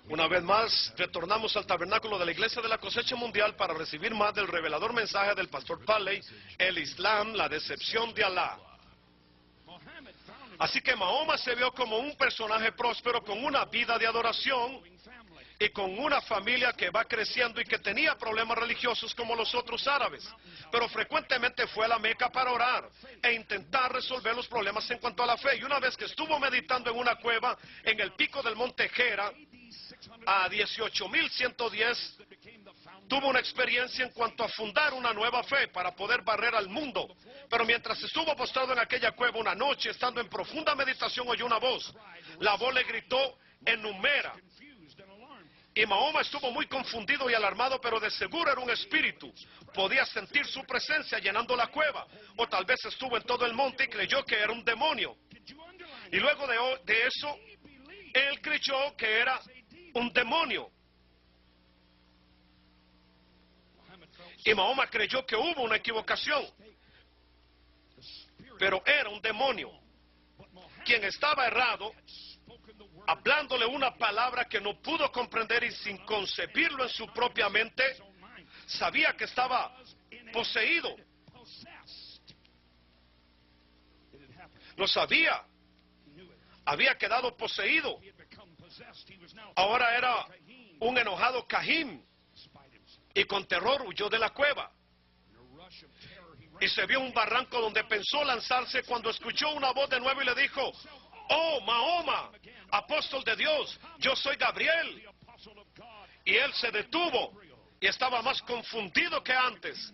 Una vez más, retornamos al tabernáculo de la Iglesia de la Cosecha Mundial para recibir más del revelador mensaje del pastor Palley, el Islam, la decepción de Alá. Así que Mahoma se vio como un personaje próspero con una vida de adoración y con una familia que va creciendo y que tenía problemas religiosos como los otros árabes, pero frecuentemente fue a la Meca para orar e intentar resolver los problemas en cuanto a la fe. Y una vez que estuvo meditando en una cueva en el pico del monte Gera, a 18.110, tuvo una experiencia en cuanto a fundar una nueva fe para poder barrer al mundo. Pero mientras estuvo postrado en aquella cueva una noche, estando en profunda meditación, oyó una voz. La voz le gritó, enumera. Y Mahoma estuvo muy confundido y alarmado, pero de seguro era un espíritu. Podía sentir su presencia llenando la cueva. O tal vez estuvo en todo el monte y creyó que era un demonio. Y luego de eso, él creyó que era un demonio. Y Mahoma creyó que hubo una equivocación. Pero era un demonio, quien estaba errado, hablándole una palabra que no pudo comprender y sin concebirlo en su propia mente, sabía que estaba poseído. Lo sabía. Había quedado poseído. Ahora era un enojado Cahim. Y con terror huyó de la cueva. Y se vio un barranco donde pensó lanzarse cuando escuchó una voz de nuevo y le dijo, oh, Mahoma, apóstol de Dios, yo soy Gabriel. Y él se detuvo y estaba más confundido que antes,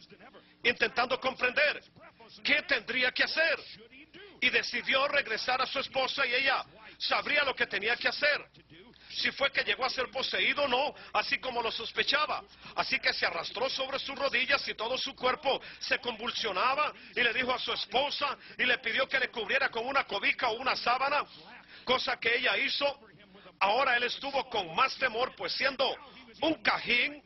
intentando comprender qué tendría que hacer. Y decidió regresar a su esposa y ella sabría lo que tenía que hacer. Si fue que llegó a ser poseído o no, así como lo sospechaba. Así que se arrastró sobre sus rodillas y todo su cuerpo se convulsionaba y le dijo a su esposa y le pidió que le cubriera con una cobija o una sábana, cosa que ella hizo. Ahora él estuvo con más temor, pues siendo un cajín,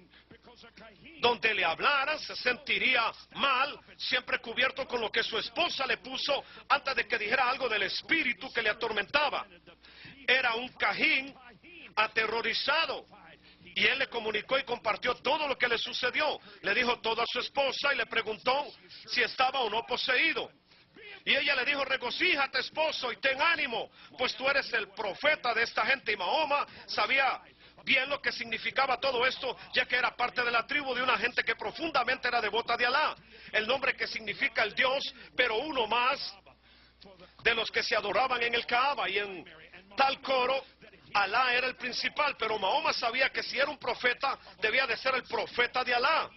donde le hablaran se sentiría mal, siempre cubierto con lo que su esposa le puso antes de que dijera algo del espíritu que le atormentaba. Era un cajín aterrorizado. Y él le comunicó y compartió todo lo que le sucedió. Le dijo todo a su esposa y le preguntó si estaba o no poseído. Y ella le dijo, regocíjate, esposo, y ten ánimo, pues tú eres el profeta de esta gente. Y Mahoma sabía bien lo que significaba todo esto, ya que era parte de la tribu de una gente que profundamente era devota de Alá. El nombre que significa el Dios, pero uno más de los que se adoraban en el Kaaba. Y en tal coro, Alá era el principal, pero Mahoma sabía que si era un profeta, debía de ser el profeta de Alá.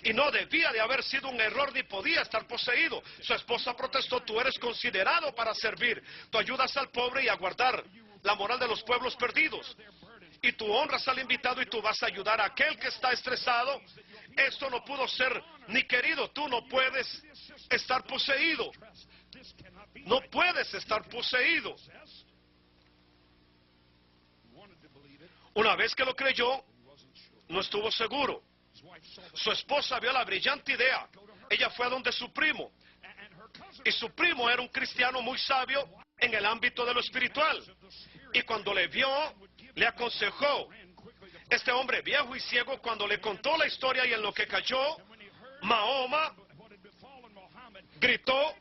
Y no debía de haber sido un error ni podía estar poseído. Su esposa protestó, tú eres considerado para servir. Tú ayudas al pobre y a guardar la moral de los pueblos perdidos. Y tú honras al invitado y tú vas a ayudar a aquel que está estresado. Esto no pudo ser ni querido. Tú no puedes estar poseído. No puedes estar poseído. Una vez que lo creyó, no estuvo seguro. Su esposa vio la brillante idea. Ella fue a donde su primo. Y su primo era un cristiano muy sabio en el ámbito de lo espiritual. Y cuando le vio, le aconsejó. Este hombre viejo y ciego, cuando le contó la historia y en lo que cayó, Mahoma gritó,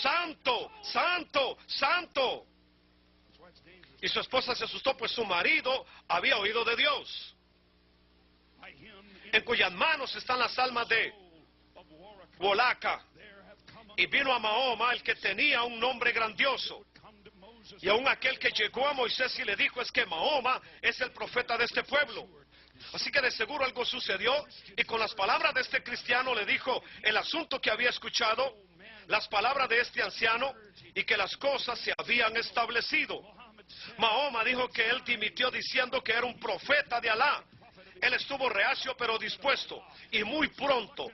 santo, santo, santo. Y su esposa se asustó, pues su marido había oído de Dios, en cuyas manos están las almas de Wolaca. Y vino a Mahoma el que tenía un nombre grandioso. Y aún aquel que llegó a Moisés y le dijo, es que Mahoma es el profeta de este pueblo. Así que de seguro algo sucedió, y con las palabras de este cristiano le dijo el asunto que había escuchado, las palabras de este anciano, y que las cosas se habían establecido. Mahoma dijo que él dimitió diciendo que era un profeta de Alá. Él estuvo reacio pero dispuesto, y muy pronto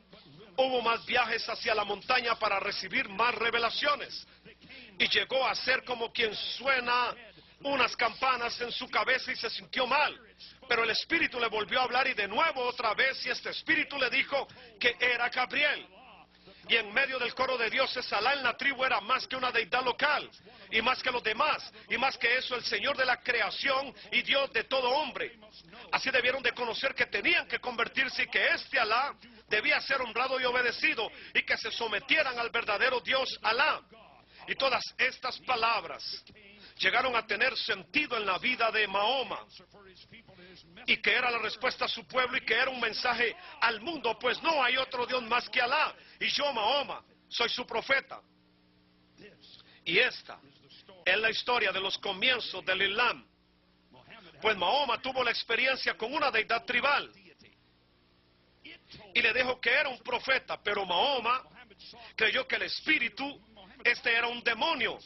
hubo más viajes hacia la montaña para recibir más revelaciones. Y llegó a ser como quien suena unas campanas en su cabeza y se sintió mal. Pero el espíritu le volvió a hablar y de nuevo otra vez, y este espíritu le dijo que era Gabriel. Y en medio del coro de dioses, Alá en la tribu era más que una deidad local, y más que los demás, y más que eso, el Señor de la creación y Dios de todo hombre. Así debieron de conocer que tenían que convertirse y que este Alá debía ser honrado y obedecido, y que se sometieran al verdadero Dios Alá. Y todas estas palabras llegaron a tener sentido en la vida de Mahoma, y que era la respuesta a su pueblo, y que era un mensaje al mundo, pues no hay otro Dios más que Alá, y yo, Mahoma, soy su profeta. Y esta es la historia de los comienzos del Islam. Pues Mahoma tuvo la experiencia con una deidad tribal, y le dijo que era un profeta, pero Mahoma creyó que el espíritu, era un demonio,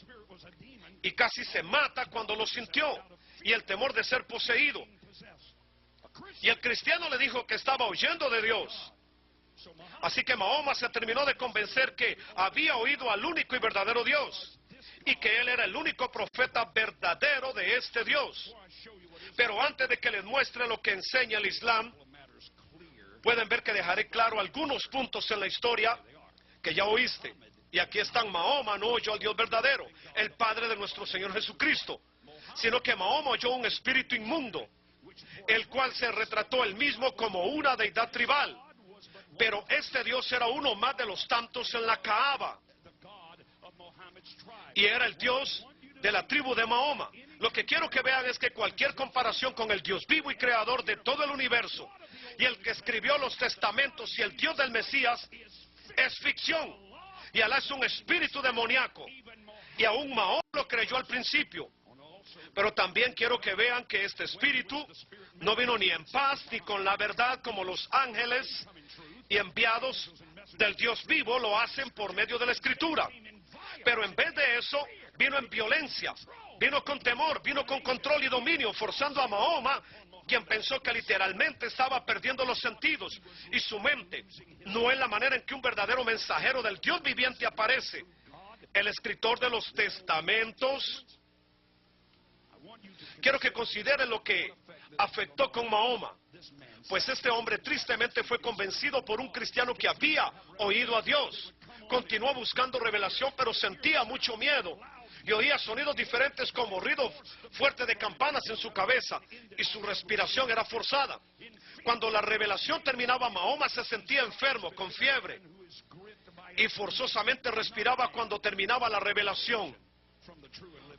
y casi se mata cuando lo sintió, y el temor de ser poseído. Y el cristiano le dijo que estaba huyendo de Dios. Así que Mahoma se terminó de convencer que había oído al único y verdadero Dios, y que él era el único profeta verdadero de este Dios. Pero antes de que les muestre lo que enseña el Islam, pueden ver que dejaré claro algunos puntos en la historia que ya oíste. Y aquí están. Mahoma no oyó al Dios verdadero, el Padre de nuestro Señor Jesucristo, sino que Mahoma oyó un espíritu inmundo, el cual se retrató él mismo como una deidad tribal. Pero este Dios era uno más de los tantos en la Kaaba, y era el Dios de la tribu de Mahoma. Lo que quiero que vean es que cualquier comparación con el Dios vivo y creador de todo el universo, y el que escribió los testamentos, y el Dios del Mesías, es ficción. Y Alá es un espíritu demoníaco, y aún Mahoma lo creyó al principio. Pero también quiero que vean que este espíritu no vino ni en paz ni con la verdad, como los ángeles y enviados del Dios vivo lo hacen por medio de la Escritura. Pero en vez de eso, vino en violencia, vino con temor, vino con control y dominio, forzando a Mahoma, quien pensó que literalmente estaba perdiendo los sentidos y su mente. No es la manera en que un verdadero mensajero del Dios viviente aparece. El escritor de los testamentos. Quiero que consideren lo que afectó con Mahoma, pues este hombre tristemente fue convencido por un cristiano que había oído a Dios. Continuó buscando revelación, pero sentía mucho miedo y oía sonidos diferentes, como ruido fuerte de campanas en su cabeza, y su respiración era forzada. Cuando la revelación terminaba, Mahoma se sentía enfermo, con fiebre, y forzosamente respiraba cuando terminaba la revelación.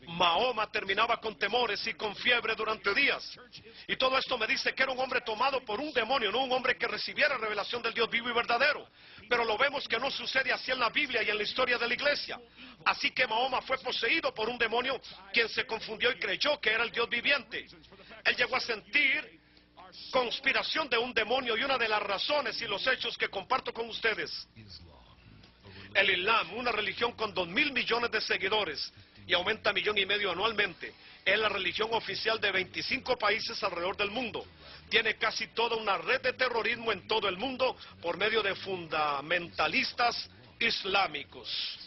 Mahoma terminaba con temores y con fiebre durante días. Y todo esto me dice que era un hombre tomado por un demonio, no un hombre que recibiera revelación del Dios vivo y verdadero. Pero lo vemos que no sucede así en la Biblia y en la historia de la iglesia. Así que Mahoma fue poseído por un demonio, quien se confundió y creyó que era el Dios viviente. Él llegó a sentir conspiración de un demonio, y una de las razones y los hechos que comparto con ustedes. El Islam, una religión con 2.000 millones de seguidores, y aumenta 1,5 millones anualmente. Es la religión oficial de 25 países alrededor del mundo. Tiene casi toda una red de terrorismo en todo el mundo por medio de fundamentalistas islámicos.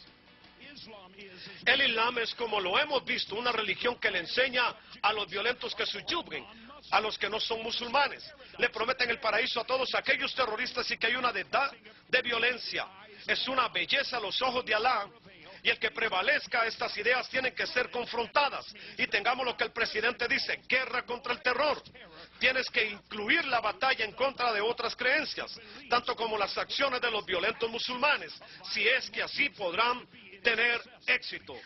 El Islam es, como lo hemos visto, una religión que le enseña a los violentos que subyuguen a los que no son musulmanes. Le prometen el paraíso a todos aquellos terroristas, y que hay una deidad de violencia. Es una belleza a los ojos de Alá. Y el que prevalezca, estas ideas tienen que ser confrontadas. Y tengamos lo que el presidente dice: guerra contra el terror. Tienes que incluir la batalla en contra de otras creencias, tanto como las acciones de los violentos musulmanes, si es que así podrán tener éxito.